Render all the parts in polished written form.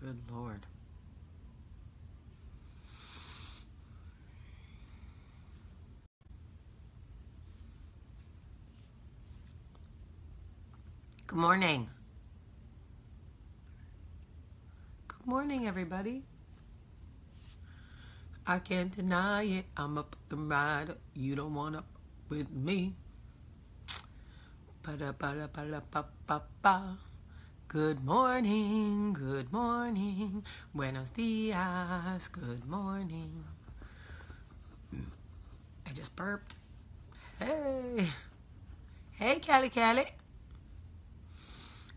Good Lord. Good morning. Good morning, everybody. I can't deny it. I'm a fucking rider. You don't want up with me. Ba-da-ba-da-ba-da-ba-ba-ba. Good morning. Good morning. Buenos dias. Good morning. I just burped. Hey. Hey, Callie Callie.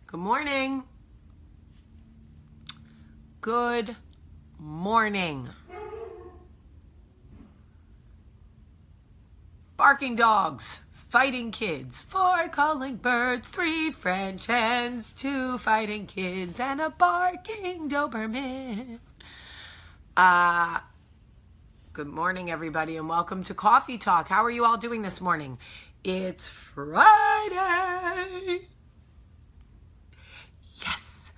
Good morning. Good morning. Barking dogs, fighting kids, 4 calling birds, 3 French hens, 2 fighting kids, and a barking Doberman. Good morning, everybody, and welcome to Coffee Talk. How are you all doing this morning? It's Friday. Yes.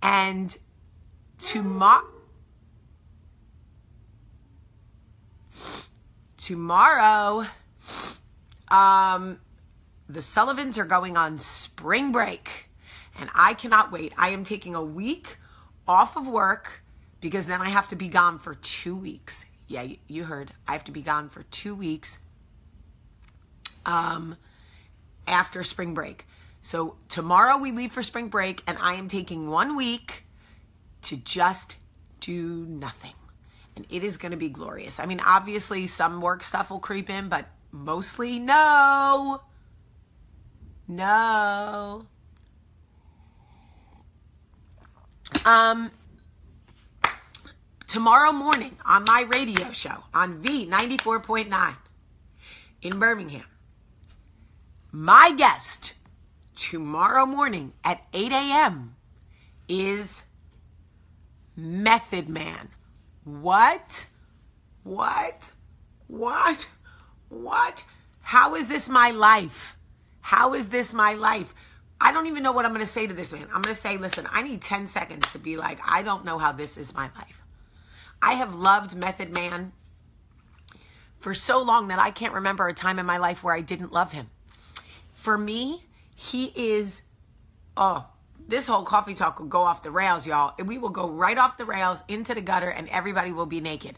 And tomorrow, the Sullivans are going on spring break, and I cannot wait. I am taking a week off of work because then I have to be gone for 2 weeks. Yeah, you heard. I have to be gone for 2 weeks after spring break. So tomorrow we leave for spring break, and I am taking 1 week to just do nothing. And it is going to be glorious. I mean, obviously some work stuff will creep in, but mostly no. No. Tomorrow morning on my radio show on V94.9 in Birmingham, my guest tomorrow morning at 8 a.m. is Method Man. What? How is this my life? How is this my life? I don't even know what I'm going to say to this man. I'm going to say, listen, I need 10 seconds to be like, I don't know how this is my life. I have loved Method Man for so long that I can't remember a time in my life where I didn't love him. For me, he is, this whole coffee talk will go off the rails, y'all. And we will go right off the rails into the gutter, and everybody will be naked.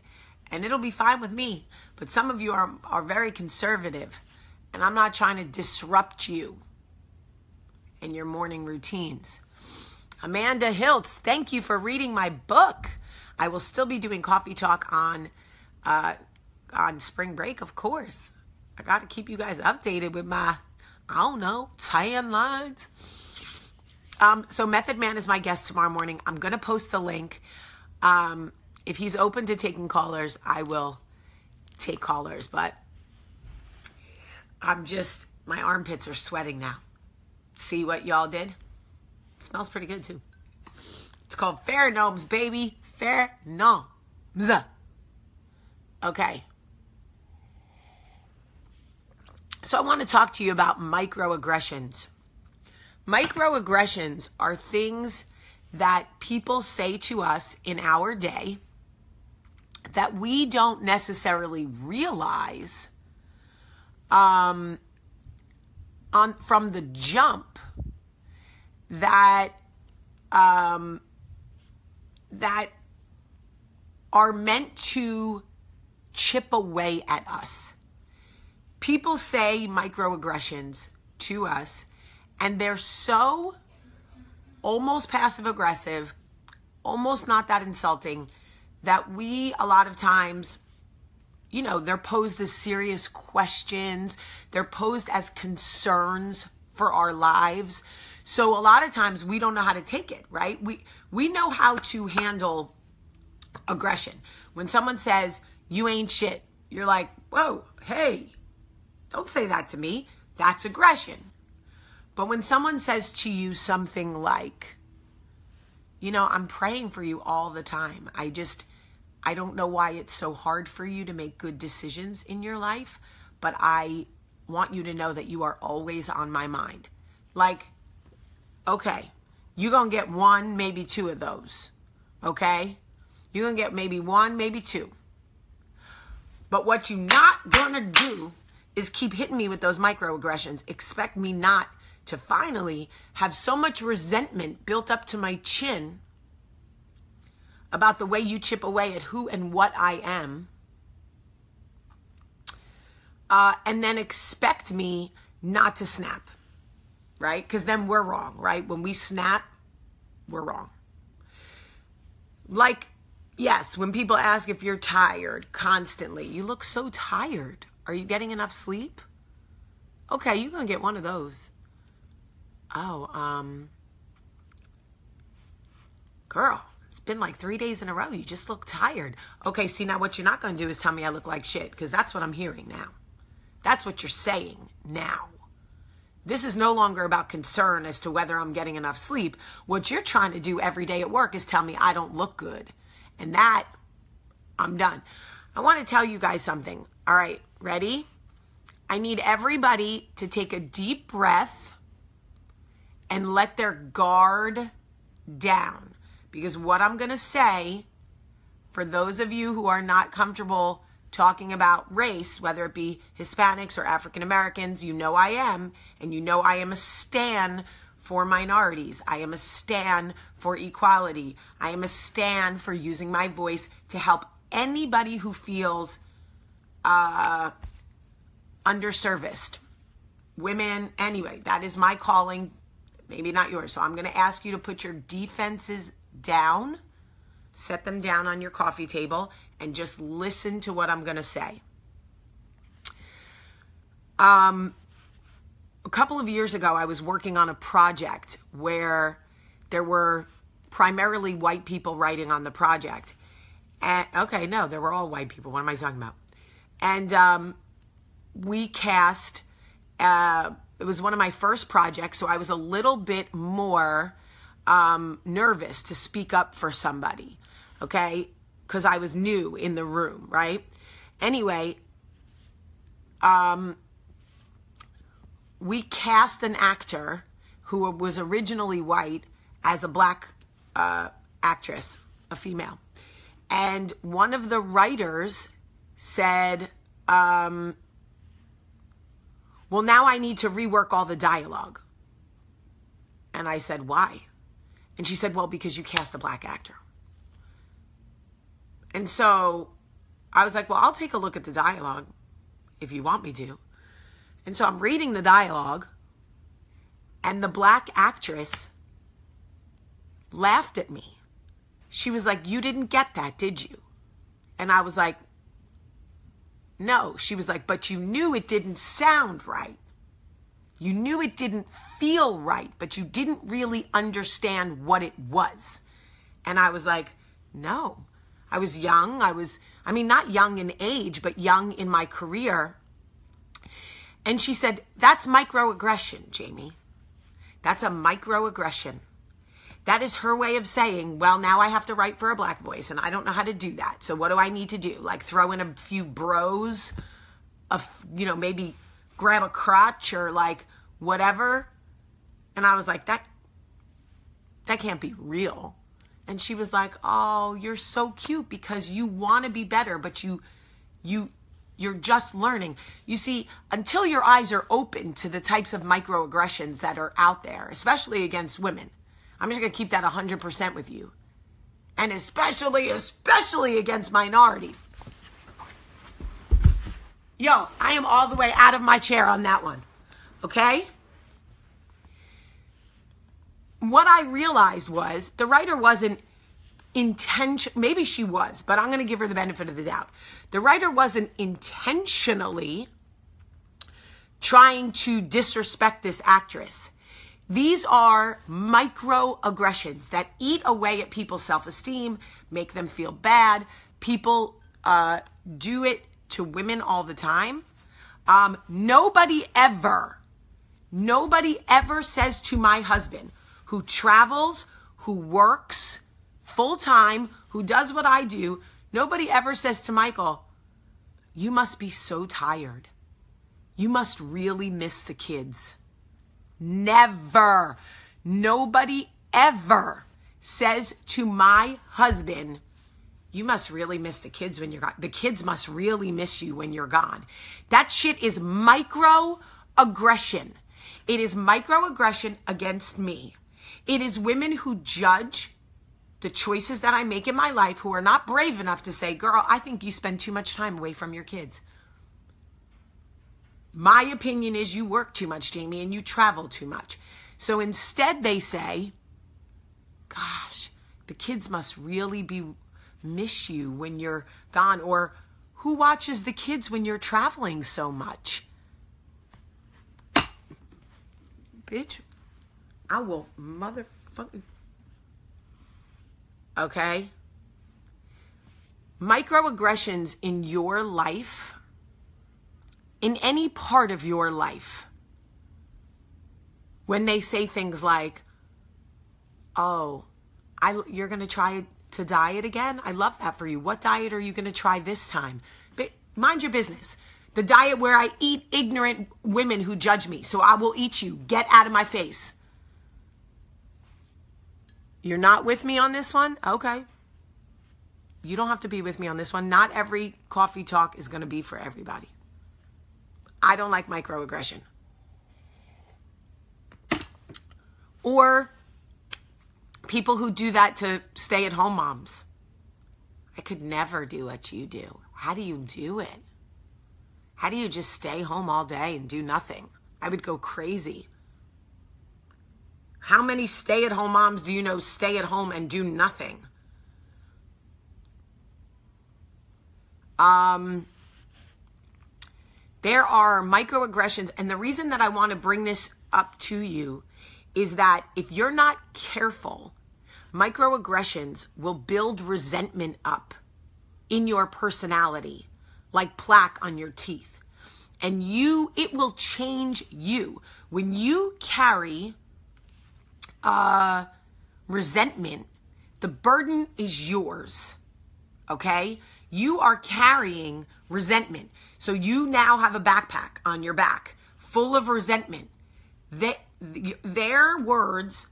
And it'll be fine with me. But some of you are very conservative, and I'm not trying to disrupt you in your morning routines. Amanda Hiltz, thank you for reading my book. I will still be doing coffee talk on spring break, of course. I got to keep you guys updated with my, I don't know, tan lines. So Method Man is my guest tomorrow morning. I'm going to post the link. If he's open to taking callers, I will take callers. But my armpits are sweating now. See what y'all did? It smells pretty good too. It's called Pheromones, baby. Pheromones. Okay. So I want to talk to you about microaggressions. Microaggressions are things that people say to us in our day that we don't necessarily realize from the jump that are meant to chip away at us. People say microaggressions to us, and they're so almost passive-aggressive, almost not that insulting, that we, a lot of times, they're posed as serious questions. They're posed as concerns for our lives. So a lot of times we don't know how to take it, right? We know how to handle aggression. When someone says, you ain't shit, you're like, whoa, hey, don't say that to me. That's aggression. But when someone says to you something like, I'm praying for you all the time. I don't know why it's so hard for you to make good decisions in your life, but I want you to know that you are always on my mind. Like, okay, you're going to get 1, maybe 2 of those. okay? You're going to get maybe 1, maybe 2. But what you're not going to do is keep hitting me with those microaggressions. Expect me not to finally have so much resentment built up to my chin about the way you chip away at who and what I am. And then expect me not to snap, right? Because then we're wrong, right? When we snap, we're wrong. Like, yes, when people ask if you're tired constantly, you look so tired. Are you getting enough sleep? Okay, you're going to get one of those. Oh, girl, it's been like 3 days in a row. You just look tired. Okay, see, now what you're not going to do is tell me I look like shit, because that's what I'm hearing now. That's what you're saying now. This is no longer about concern as to whether I'm getting enough sleep. What you're trying to do every day at work is tell me I don't look good. And that, I'm done. I want to tell you guys something. All right, ready? I need everybody to take a deep breath and let their guard down. Because what I'm going to say, for those of you who are not comfortable talking about race, whether it be Hispanics or African Americans, you know I am, and you know I am a stan for minorities. I am a stan for equality. I am a stan for using my voice to help anybody who feels underserviced. Women, anyway, that is my calling, maybe not yours. So I'm going to ask you to put your defenses down, set them down on your coffee table, and just listen to what I'm going to say. A couple of years ago, I was working on a project where there were primarily white people writing on the project. And, okay, no, there were all white people. What am I talking about? And we cast, it was one of my first projects, so I was a little bit more nervous to speak up for somebody, okay? Because I was new in the room, right? Anyway, we cast an actor who was originally white as a black actress, a female. And one of the writers said, well, now I need to rework all the dialogue. And I said, why? And she said, well, because you cast a black actor. And so I was like, well, I'll take a look at the dialogue if you want me to. And so I'm reading the dialogue, and the black actress laughed at me. She was like, you didn't get that, did you? And I was like, no. She was like, but you knew it didn't sound right. You knew it didn't feel right, but you didn't really understand what it was. And I was like, no. I was young. I mean, not young in age, but young in my career. And she said, that's microaggression, Jamie. That's a microaggression. That is her way of saying, well, now I have to write for a black voice, and I don't know how to do that. So what do I need to do? Like throw in a few bros, maybe grab a crotch or like whatever. And I was like, that can't be real. And she was like, oh, you're so cute because you want to be better, but you're just learning. You see, until your eyes are open to the types of microaggressions that are out there, especially against women, I'm just going to keep that 100% with you. And especially against minorities. Yo, I am all the way out of my chair on that one. Okay? What I realized was the writer wasn't maybe she was, but I'm going to give her the benefit of the doubt. The writer wasn't intentionally trying to disrespect this actress. These are microaggressions that eat away at people's self-esteem, make them feel bad. People do it to women all the time. Nobody ever says to my husband, who travels, who works full-time, who does what I do, nobody ever says to Michael, you must be so tired. You must really miss the kids. Never. Nobody ever says to my husband, you must really miss the kids when you're gone. The kids must really miss you when you're gone. That shit is microaggression. It is microaggression against me. It is women who judge the choices that I make in my life, who are not brave enough to say, girl, I think you spend too much time away from your kids. My opinion is you work too much, Jamie, and you travel too much. So instead they say, gosh, the kids must really miss you when you're gone. Or who watches the kids when you're traveling so much? Bitch, I will motherfucking... Okay? Microaggressions in your life, in any part of your life, when they say things like, oh, you're going to try to diet again? I love that for you. What diet are you going to try this time? But mind your business. The diet where I eat ignorant women who judge me, so I will eat you. Get out of my face. You're not with me on this one? Okay. You don't have to be with me on this one. Not every coffee talk is going to be for everybody. I don't like microaggression. Or people who do that to stay-at-home moms. I could never do what you do. How do you do it? How do you just stay home all day and do nothing? I would go crazy. How many stay-at-home moms do you know stay at home and do nothing? There are microaggressions, and the reason that I want to bring this up to you is that if you're not careful, microaggressions will build resentment up in your personality, like plaque on your teeth. And it will change you. When you carry resentment, the burden is yours. Okay? You are carrying resentment. So you now have a backpack on your back full of resentment. Their words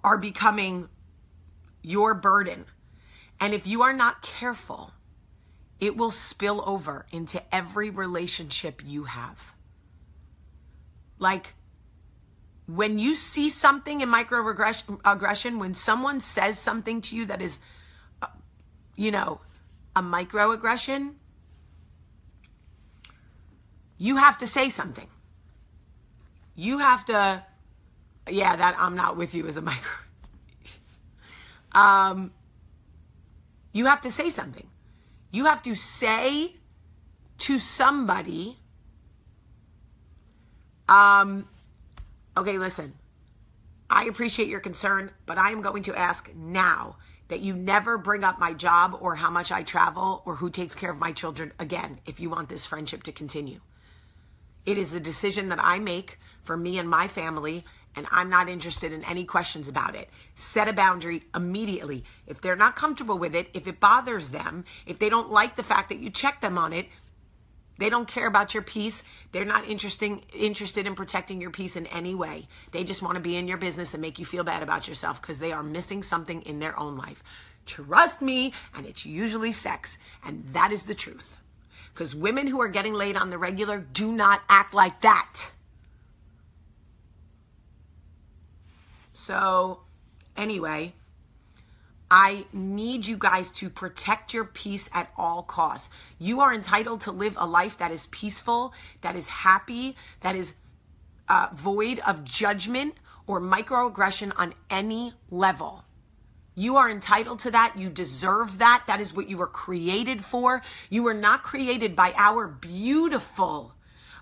are becoming your burden. And if you are not careful, it will spill over into every relationship you have. Like, when you see something in microaggression, when someone says something to you that is, a microaggression, you have to say something. You have to, that I'm not with you as a micro. You have to say something. You have to say to somebody, okay, listen, I appreciate your concern, but I am going to ask now that you never bring up my job or how much I travel or who takes care of my children again if you want this friendship to continue. It is a decision that I make for me and my family, and I'm not interested in any questions about it. Set a boundary immediately. If they're not comfortable with it, if it bothers them, if they don't like the fact that you check them on it, they don't care about your peace, they're not interested in protecting your peace in any way. They just want to be in your business and make you feel bad about yourself because they are missing something in their own life. Trust me, and it's usually sex, and that is the truth. Because women who are getting laid on the regular do not act like that. So, anyway, I need you guys to protect your peace at all costs. You are entitled to live a life that is peaceful, that is happy, that is void of judgment or microaggression on any level. You are entitled to that. You deserve that. That is what you were created for. You were not created by our beautiful,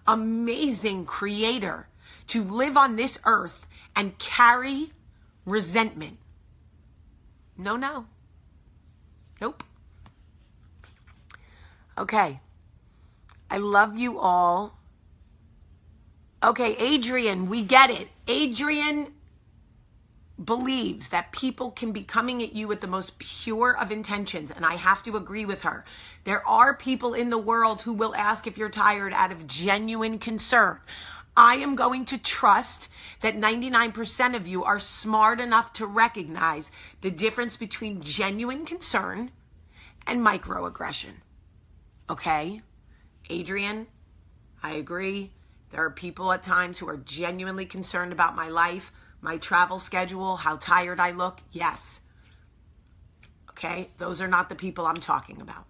amazing Creator to live on this earth and carry resentment. No. Nope. Okay. I love you all. Okay, Adrian, we get it. Adrian believes that people can be coming at you with the most pure of intentions, and I have to agree with her. There are people in the world who will ask if you're tired out of genuine concern. I am going to trust that 99% of you are smart enough to recognize the difference between genuine concern and microaggression. Okay? Adrian, I agree. There are people at times who are genuinely concerned about my life, my travel schedule, how tired I look. Yes. Okay? Those are not the people I'm talking about.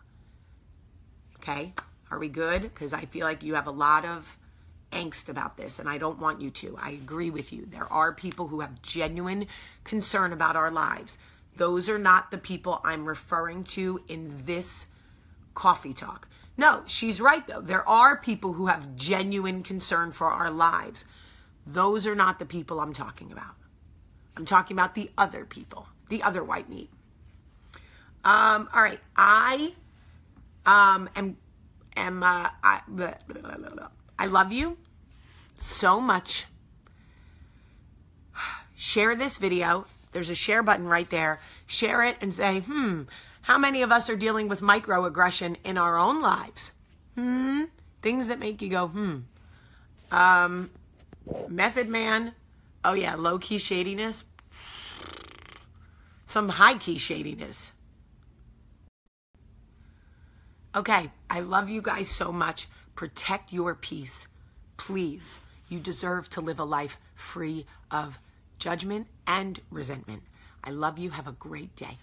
Okay? Are we good? Because I feel like you have a lot of angst about this, and I don't want you to. I agree with you. There are people who have genuine concern about our lives. Those are not the people I'm referring to in this coffee talk. No, she's right, though. There are people who have genuine concern for our lives. Those are not the people I'm talking about. I'm talking about the other people, the other white meat. All right. I love you so much. Share this video. There's a share button right there. Share it and say, how many of us are dealing with microaggression in our own lives? Things that make you go, Method man. Oh yeah, low-key shadiness. Some high-key shadiness. Okay, I love you guys so much. Protect your peace. Please. You deserve to live a life free of judgment and resentment. I love you. Have a great day.